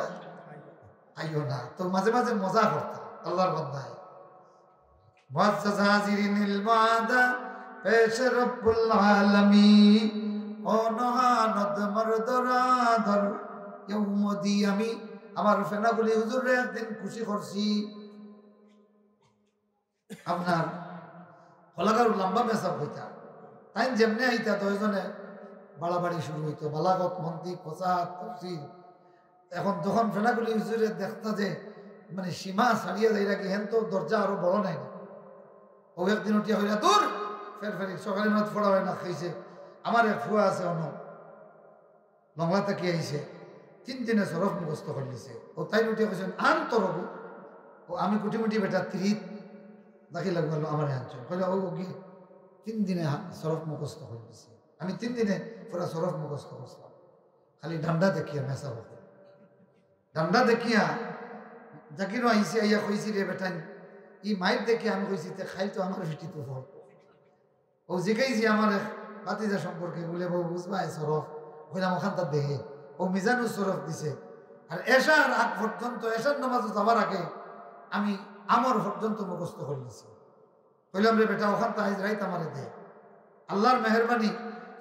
আইও না। তো মাঝে মাঝে মজা করতা আল্লাহর বান্দায় মুআজ্জাজ হাজিরিনিল মুআদা পেশ রব্বুল আলামিন অনহানদ মরদরাদর ইউমদি। আমি আমার ফেনাগুলি হুজুরে একদিন খুশি করছি আপনার হলাগার লম্বা মেসাব হইতা তাই যেমনি আইতা দুইজনে বাড়াবাড়ি শুরু হইতো বালাগত মন্ত্রী ফসাদ তফসির। এখন যখন ফেনাগুলি হুজুরে দেখতা যে মানে সীমা ছাড়িয়ে যাই রাখি হেন তো দরজা আরো বড় নাই না ও একদিন উঠিয়া হইলা তোর ফের সকালে নদ ফোড়া হয় না খাইছে। আমার এক ফুয়া আছে অন লংলা তাকিয়ে আইছে 3 দিনে সরফ মুখস্থ করে দিছে ও তাই উঠিয়া কইছেন আন তরবু ও আমি কুটিমুটি বেটা 30 দেখি লাগল আমার আনছেন কইলা ও গিয়ে 3 দিনে সরফ মুখস্থ করে দিছে। আমি 3 দিনে পুরা সরফ মুখস্থ করছিলাম খালি ডান্ডা দেখিয়া মেসা হতো ডান্ডা দেখিয়া জাকিরও আইসি আইয়া কইছি রে বেটান ই মাইক দেখে আমি কইছি তে খাই তো আমার ভিটি তো ফল ও জিগাইছি আমার বাতিজা সম্পর্কে বলে বউ বুঝবা সরফ কইলাম ওখান তার দেহে ও মিজানুর সরফ দিছে। আর এশার আগ পর্যন্ত এশার নামাজ যাওয়ার আগে আমি আমর পর্যন্ত মুখস্থ করে দিছি। কইলাম রে বেটা ওখান তো আইজ রাইত আমারে দে আল্লাহর মেহরবানি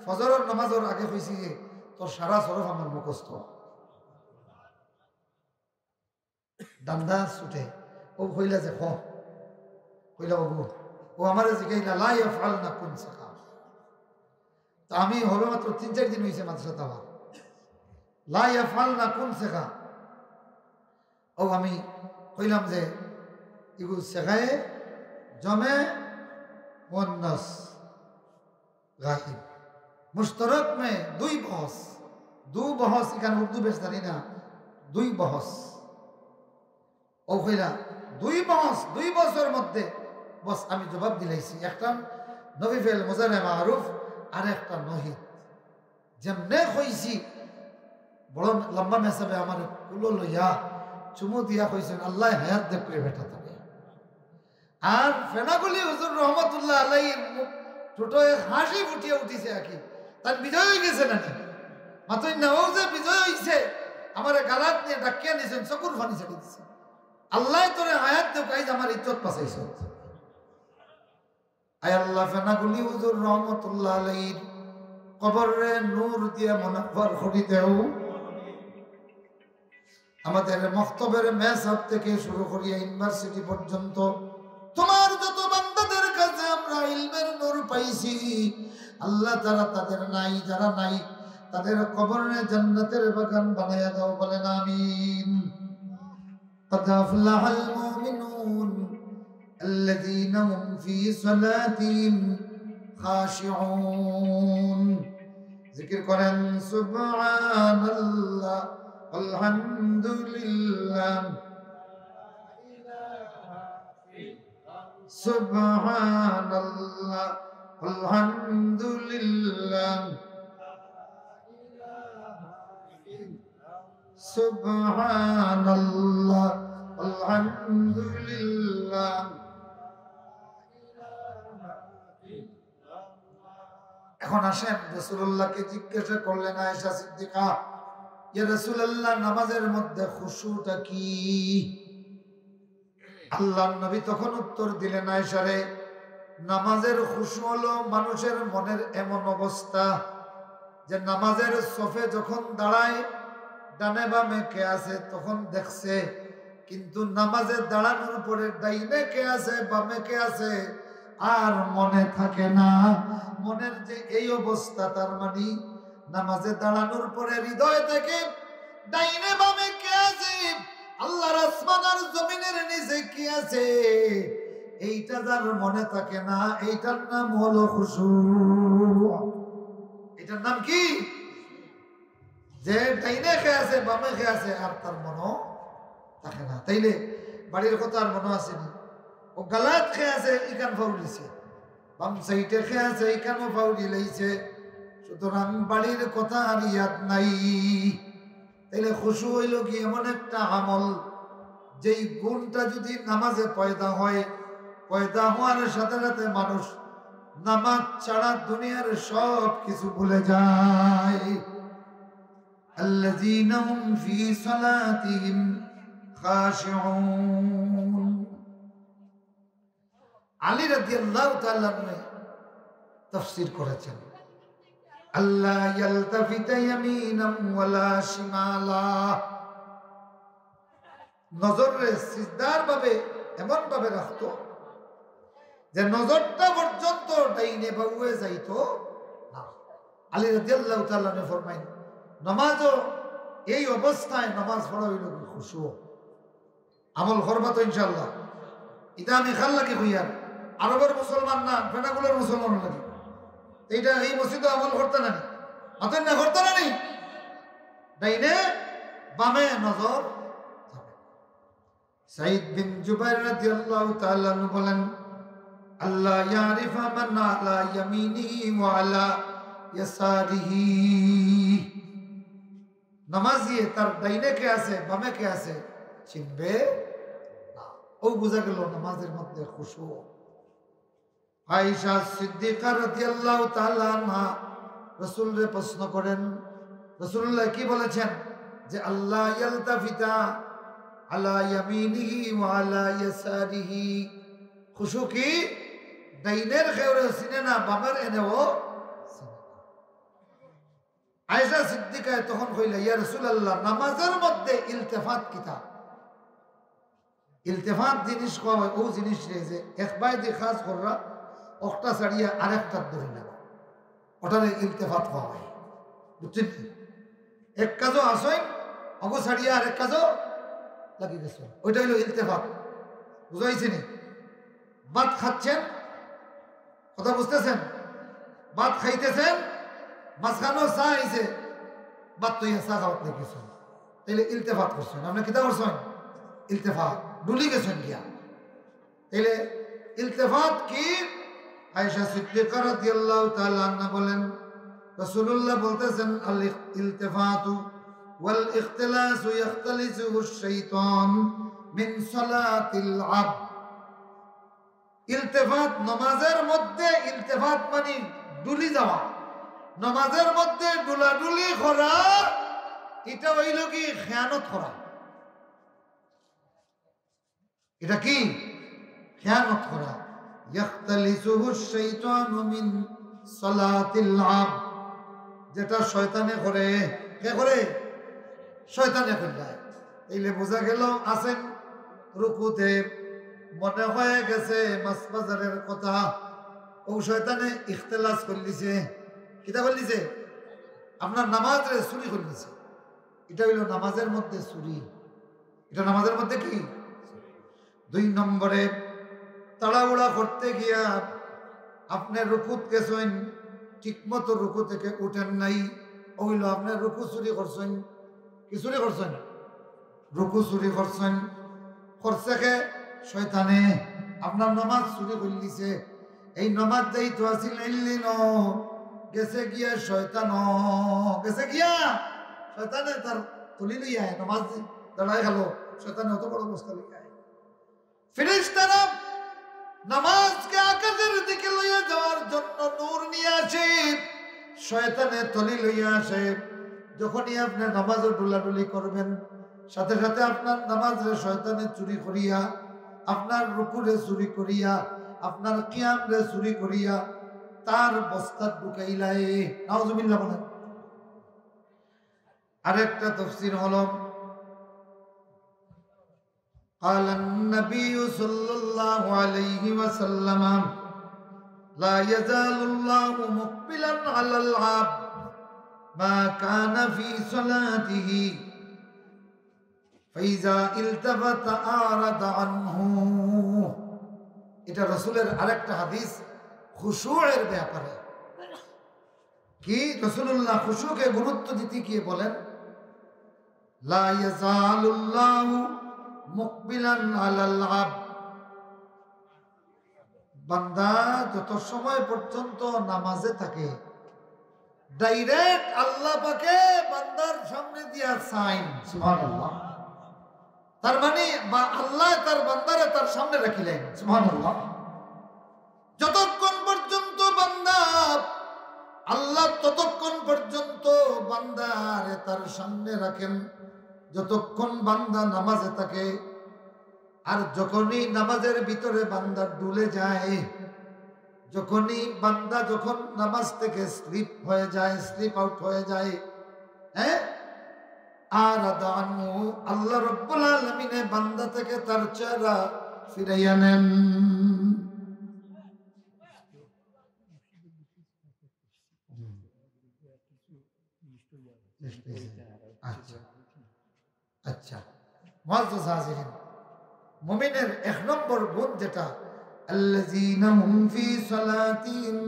ফজরের নামাজের আগে কইছি তোর সারা সরফ আমার মুখস্থ। ডান্ডা ছুটে ও কইলা যে কইলা বাবু ও আমার জিগাইলা লা ইয়াফআলনা কুন সাকা। তা আমি হবে মাত্র 3-4 দিন হইছে মাদ্রাসা তাওয়া লা ইয়াফআলনা কুন সাকা। ও আমি কইলাম যে ইগু সাকায়ে জমে মুন্নাস গায়ব মুশতারক মে 2 বহস এখানে উর্দু বেশ জানি না 2 বহস ও কইলা 2 বছর মধ্যে বস আমি জবাব দিলাইছি একটা নবী ফেল মুজারে মারুফ আর একটা নহিদ যেমনে কইছি বড় লম্বা মেসাবে আমার কুলো লইয়া চুমু দিয়া কইছেন আল্লাহ হায়াত দে করে বেটা তবে। আর ফেনাগুলি হুজুর রহমতুল্লাহ আলাইহির মুখ ছোটে হাসি ফুটিয়ে উঠিছে আকি তার বিজয় হয়ে গেছে নাকি মাত্র নাও যে বিজয় হইছে আমার গালাত নিয়ে ডাকিয়া নিছেন চকুর ফানি ছেড়ে দিছে আল্লাহ তোরে হায়াত দে কাইজ আমার ইজ্জত পাছাইছ। আয় আল্লাহ ফেনাগুলি হুজুর রহমতুল্লাহ আলাইহির কবরে নূর দিয়ে মুনাফফর করে দেও। আমাদের মক্তবের মেসাব থেকে শুরু করিয়া ইউনিভার্সিটি পর্যন্ত তোমার যত বান্দাদের কাছে আমরা ইলমের নূর পাইছি আল্লাহ যারা তাদের নাই যারা নাই তাদের কবরে জান্নাতের বাগান বানায়া দাও বলেন আমিন। قد أفلح المؤمنون الذين هم في صلاتهم خاشعون ذكر করেন সুবহানাল্লাহ আলহামদুলিল্লাহ সুবহানাল্লাহ আলহামদুলিল্লাহ সুবহানাল্লাহ আলহামদুলিল্লাহ এখন আসেন, রাসূলুল্লাহকে জিজ্ঞাসা করলেন আয়েশা সিদ্দিকা, ইয়া রাসূলুল্লাহ, নামাজের মধ্যে খুশুটা কি? আল্লাহর নবী তখন উত্তর দিলেন, আয়েশা রে, নামাজের খুশু হলো মানুষের মনের এমন অবস্থা যে নামাজের সফে যখন দাঁড়ায় ডানে বামে কে আছে তখন দেখছে, কিন্তু নামাজে দাঁড়ানোর পরে ডাইনে কে আছে বামে কে আছে আর মনে থাকে না। মনের যে এই অবস্থা, তার মানে নামাজে দাঁড়ানোর পরে হৃদয় থেকে ডাইনে বামে কে আছে, আল্লাহর আসমান আর জমিনের নিচে কি আছে, এইটা যার মনে থাকে না, এইটার নাম হলো খুশু। এটার নাম কি? যে ডাইনে খেয়ে আছে বামে খেয়ে আছে আর তার মনও থাকে না। তাইলে বাড়ির কথা আর মনে আসেনি। ও গালাত খেয়ে আছে ইকান ফাউলিছে, বাম সাইডে খেয়ে আছে ইকানও ফাউলি লাইছে, সুতরাং বাড়ির কথা আর ইয়াদ নাই। তাইলে খুশু হইল কি এমন একটা আমল, যেই গুণটা যদি নামাজে পয়দা হয়, পয়দা হওয়ার সাথে সাথে মানুষ নামাজ ছাড়া দুনিয়ার সব কিছু ভুলে যায়। আল্লাযীনা হুম ফী সালাতিহিম খাশিউন। আলী রাদিয়াল্লাহু তাআলা তাফসীর করেছেন, আল্লাহ ইয়ালতাফিতা ইয়ামিনান ওয়ালা শিমালা। নজরে সিজদার ভাবে এমন ভাবে রাখতো যে নজরটা পর্যন্ত ডাইনে বাউয়ে যাইতো না। আলী রাদিয়াল্লাহু তাআলা ফরমাইন, নামাজও এই অবস্থায় নামাজ পড়া হইল খুশু। আমল করবা তো ইনশাআল্লাহ। এটা আমি খাল লাগে হইয়ার আরবের মুসলমান না, ফেনাগুলোর মুসলমান লাগে। এইটা এই মসজিদে আমল করতে না, মাতেন না করতে না, ডাইনে বামে নজর। সাইদ বিন জুবাইর রাদিয়াল্লাহু তাআলা বলেন, আল্লাহ ইয়ারিফা মান আলা ইয়ামিনিহি ওয়া আলা ইয়াসারিহি। নামাজি তার ডাইনে কে আছে বামে কে আছে চিনবে না। ও বুঝা গেল নামাজের মধ্যে খুশু। আয়েশা সিদ্দিকা রাদিয়াল্লাহু তাআলা আনহা রাসূলকে প্রশ্ন করেন, রাসূলুল্লাহ কি বলেছেন যে আল্লাহ ইয়ালতাফিতা আলা ইয়ামিনিহি ওয়া আলা ইয়াসারিহি। খুশু কি ডাইনের খেউরে চিনে না, বামের এনেও চিনে না। আয়েশা সিদ্দিকা তখন কইলা, ইয়া রাসূলুল্লাহ, নামাজের মধ্যে ইলতিফাত কিতা? ইলতিফাত জিনিস কয় ও জিনিস রে যে এক বাইদি খাস কররা একটা ছাড়িয়া আরেকটা ধরে নেওয়া, ওটারে ইলতিফাত কওয়া হয়। বুঝছেন কি? এক কাজও আসেন অগ ছাড়িয়া আরেক কাজও লাগি গেছে, ওইটা হইল ইলতিফাত। বুঝাইছে নি? ভাত খাচ্ছেন, কথা বুঝতেছেন? ভাত খাইতেছেন, মাঝখানেও চা আইছে, ভাত তো চা খাওয়াত লেগেছেন, তাইলে ইলতিফাত করছেন। আপনি কিতা করছেন? ইলতিফাত, ডুলি গেছেন গিয়া। তাইলে ইলতিফাত কি? আয়েশা সিদ্দিকা রাদিয়াল্লাহু তাআলা আনহা বলেন, রাসূলুল্লাহ বলতেছেন, আল ইলতিফাতু ওয়াল ইখতিলাসু ইখতালিসুহু আশ-শাইতান মিন সালাতিল আবদ। ইলতিফাত নামাজের মধ্যে, ইলতিফাত মানে ডুলি যাওয়া, নামাজের মধ্যে ডুলাডুলি করা, এটা হইল কি খেয়ানত করা। এটা কি? খেয়ানত করা। ইখতালিসুহু আশ-শাইতানু মিন সালাতিল আবদ, যেটা শয়তানে করে। কে করে? শয়তানে করে। এইলে বোঝা গেল আছেন রুকুতে, মনে হয়ে গেছে মাছ বাজারের কথা, ও শয়তানে ইখতিলাস করলিছে। কিতা করলিছে? আপনার নামাজে চুরি করলিছে। এটা হইল নামাজের মধ্যে চুরি। এটা নামাজের মধ্যে কি? 2 নম্বরে তাড়াহুড়া করতে গিয়া আপনি রুকুত গেছেন, ঠিক মতো রুকু থেকে উঠেন নাই, ওইল আপনার রুকু চুরি করছেন। কি চুরি করছেন? রুকু চুরি করছেন। করছে কে? শয়তানে। আপনার নামাজ চুরি করে দিছে। এই নামাজ যাই তো আসিল গেছে গিয়া শয়তান, গেছে গিয়া শয়তানে তার তুলি লইয়া নামাজ দাঁড়ায় গেল, শয়তানে অত বড় অবস্থা লইয়া। ফেরেশতারা নামাজকে আকাশের দিকে লইয়া যাওয়ার জন্য নূর নিয়ে আসে, শয়তানে তলি লইয়া আসে। যখনই আপনি নামাজে ডুলাডুলি করবেন, সাথে সাথে আপনার নামাজে শয়তানে চুরি করিয়া, আপনার রুকুরে চুরি করিয়া, আপনার কিয়ামরে চুরি করিয়া তার বস্তা ঢুকাইলাই। নাউজুবিল্লাহ বলেন। আরেকটা তাফসীর হলো قال النبي صلى الله عليه وسلم لا يزال الله مقبلا على العبد ما كان في صلاته فإذا التفت أعرض عنه। এটা রাসূলের আরেকটা হাদিস খুশুয়ের ব্যাপারে। কি রাসূলুল্লাহ খুশুকে গুরুত্ব দিতে গিয়ে বলেন লা ইয়াজালুল্লাহু মুকবিলান আলাল আবদ, বান্দা যত সময় পর্যন্ত নামাজে থাকে ডাইরেক্ট আল্লাহ পাকে বান্দার সামনে দিয়া সাইন। সুবহানাল্লাহ। তার মানে আল্লাহ তার বান্দারে তার সামনে রাখিলেন। সুবহানাল্লাহ। যতক্ষণ পর্যন্ত বান্দা আল্লাহ ততক্ষণ পর্যন্ত বান্দারে তার সামনে রাখেন, যতক্ষণ বান্দা নামাজে থাকে। আর যখনই নামাজের ভিতরে বান্দা ডুলে যায়, যখনই বান্দা যখন নামাজ থেকে স্লিপ হয়ে যায়, স্লিপ আউট হয়ে যায়, হ্যাঁ, আর আল্লাহ রাব্বুল আলামিন বান্দা থেকে তার চেহারা ফিরাইয়া নেন। আচ্ছা আচ্ছা, মুআজ্জাজ হাজিরিন, মুমিনের এক নম্বর গুণ যেটা আল্লাযীনা হুম ফি সালাতিহিম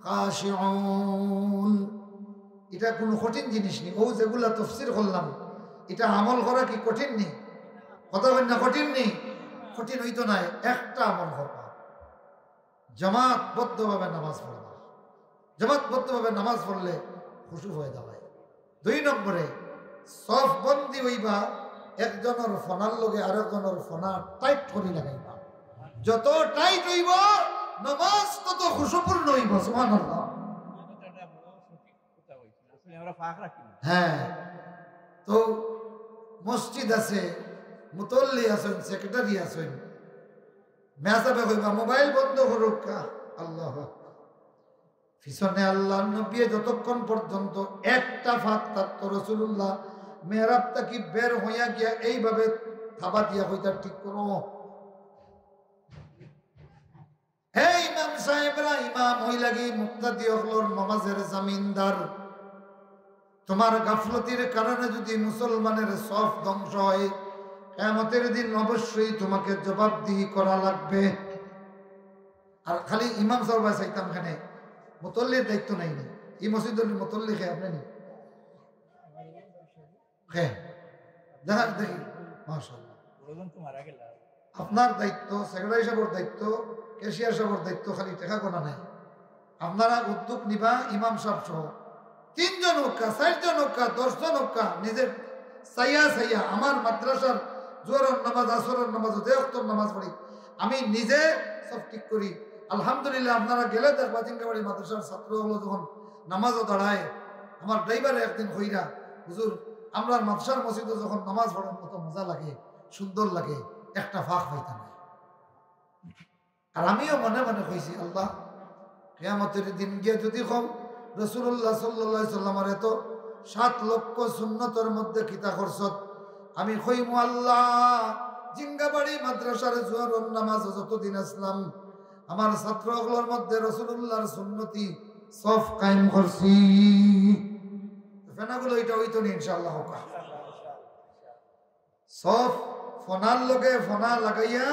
খাশিউন, এটা কোনো কঠিন জিনিস নেই। ও যেগুলা তাফসীর করলাম এটা আমল করা কি কঠিন নেই? কথা বলেন না কঠিন নেই? কঠিন হইতো না। একটা আমল করবা, জামাতবদ্ধভাবে নামাজ পড়বা। জামাতবদ্ধভাবে নামাজ পড়লে খুশু হয়ে যাবে। 2 নম্বরে সফ বন্দি হইবা, একজনের ফোনার লগে আরেকজনের ফোনা টাইট করে লাগাইবা। যত টাইট হইব নামাজ তত খুশুপূর্ণ হইব। সুবহানাল্লাহ। হ্যাঁ, তো মসজিদ আছে, মুতল্লি আছেন, সেক্রেটারি আছেন, মেসাবে হইবা মোবাইল বন্ধ করুক। আল্লাহ পিছনে আল্লাহ নবী যতক্ষণ পর্যন্ত একটা ফাঁক থাকতো, রাসূলুল্লাহ মেহরাব থেকে বের হইয়া গিয়া এইভাবে থাবা দিয়া হইতা ঠিক করো। হে ইমাম সাহেবরা, ইমাম হই লাগি মুক্তাদি হলোর নামাজের জামিনদার। তোমার গাফলতির কারণে যদি মুসলমানের সফ ধ্বংস হয়, কিয়ামতের দিন অবশ্যই তোমাকে জবাবদিহি করা লাগবে। আর খালি ইমাম সাহেব চাইতাম খানে মুতল্লির দায়িত্ব নাই নি। এই মসজিদের মুতল্লি খেয়ে আপনি নি খেয়ে দেখা দেখি মাশাআল্লাহ। আপনার দায়িত্ব, সেক্রেটারি সাহেবের দায়িত্ব, ক্যাশিয়ার সাহেবের দায়িত্ব খালি টাকা গোনা নাই। আপনারা উদ্যোগ নিবা, ইমাম সাহেব সহ 3 জন হোকা, 4 জন হোকা, 10 জন হোকা, নিজের সাইয়া আমার মাদ্রাসার জোহরের নামাজ, আসরের নামাজ, দেওয়াক্তর নামাজ পড়ি, আমি নিজে সব ঠিক করি। আলহামদুলিল্লাহ আপনারা গেলে দেখবা চিংড়াবাড়ি মাদ্রাসার ছাত্র হলো যখন নামাজও দাঁড়ায়, আমার ড্রাইভারে একদিন হইরা, হুজুর আমরা মাদ্রাসার মসজিদে যখন নামাজ পড়েন কত মজা লাগে, সুন্দর লাগে, একটা ফাঁক পাইতাম না। আর আমিও মনে মনে কইছি আল্লাহ কিয়ামতের দিন গিয়ে যদি কম রাসূলুল্লাহ সাল্লাল্লাহু আলাইহি সাল্লামের এত 7 লক্ষ সুন্নতের মধ্যে কিতা করছত, আমি কইমু আল্লাহ জিঙ্গাবাড়ি মাদ্রাসার জোহরের নামাজ যতদিন আসলাম আমার ছাত্রগুলোর মধ্যে রাসূলুল্লাহর সুন্নতি সফ কায়েম করছি। ফেনাগুলো এটা হইতো না ইনশাআল্লাহ। সফ ফোনার লগে ফোনা লাগাইয়া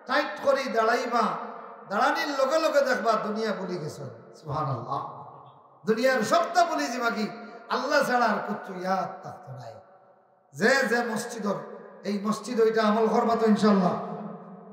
টাইট করি দাঁড়াইবা, দাঁড়ানির লগে লগে দেখবা দুনিয়া ভুলি গেছে। সুবহানাল্লাহ। দুনিয়ার সবটা ভুলি যাবা কি আল্লাহ ছাড়া আর কিচ্ছু ইয়াদ থাকতো নাই। যে মসজিদর এই মসজিদ ওইটা আমল করবা তো ইনশাআল্লাহ।